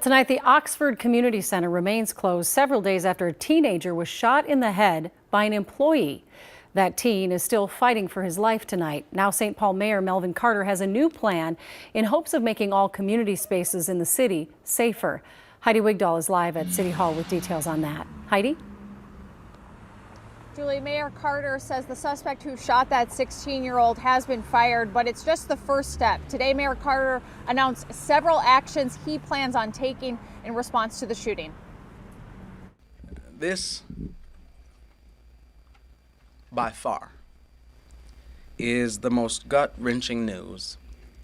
Tonight, the Oxford Community Center remains closed several days after a teenager was shot in the head by an employee. That teen is still fighting for his life tonight. Now, St. Paul Mayor Melvin Carter has a new plan in hopes of making all community spaces in the city safer. Heidi Wigdahl is live at City Hall with details on that. Heidi? Julie, Mayor Carter says the suspect who shot that 16-year-old has been fired, but it's just the first step. Today, Mayor Carter announced several actions he plans on taking in response to the shooting. This, by far, is the most gut-wrenching news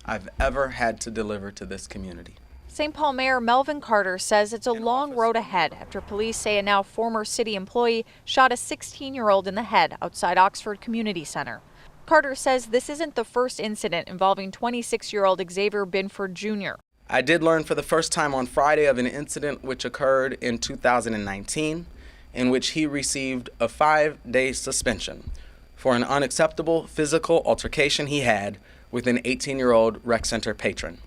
I've ever had to deliver to this community. St. Paul Mayor Melvin Carter says it's a long road ahead after police say a now former city employee shot a 16-year-old in the head outside Oxford Community Center. Carter says this isn't the first incident involving 26-year-old Xavier Binford Jr. I did learn for the first time on Friday of an incident which occurred in 2019, in which he received a 5-day suspension for an unacceptable physical altercation he had with an 18-year-old rec center patron.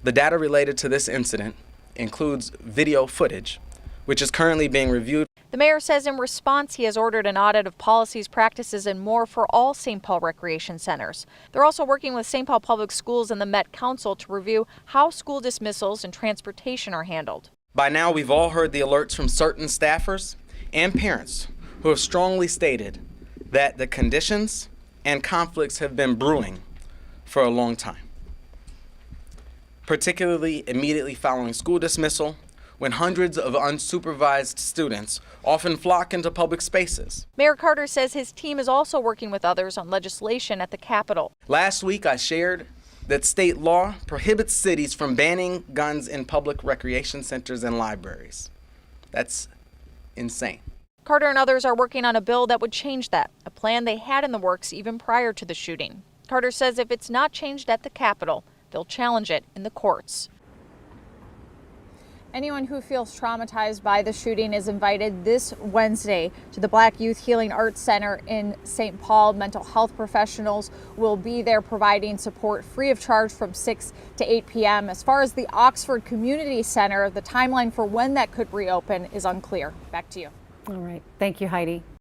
The data related to this incident includes video footage, which is currently being reviewed. The mayor says in response, he has ordered an audit of policies, practices, and more for all St. Paul recreation centers. They're also working with St. Paul Public Schools and the Met Council to review how school dismissals and transportation are handled. By now, we've all heard the alerts from certain staffers and parents who have strongly stated that the conditions and conflicts have been brewing for a long time, particularly immediately following school dismissal, when hundreds of unsupervised students often flock into public spaces. Mayor Carter says his team is also working with others on legislation at the Capitol. Last week, I shared that state law prohibits cities from banning guns in public recreation centers and libraries. That's insane. Carter and others are working on a bill that would change that, a plan they had in the works even prior to the shooting. Carter says if it's not changed at the Capitol, they'll challenge it in the courts. Anyone who feels traumatized by the shooting is invited this Wednesday to the Black Youth Healing Arts Center in St. Paul. Mental health professionals will be there providing support free of charge from 6 to 8 p.m. As far as the Oxford Community Center, the timeline for when that could reopen is unclear. Back to you. All right. Thank you, Heidi.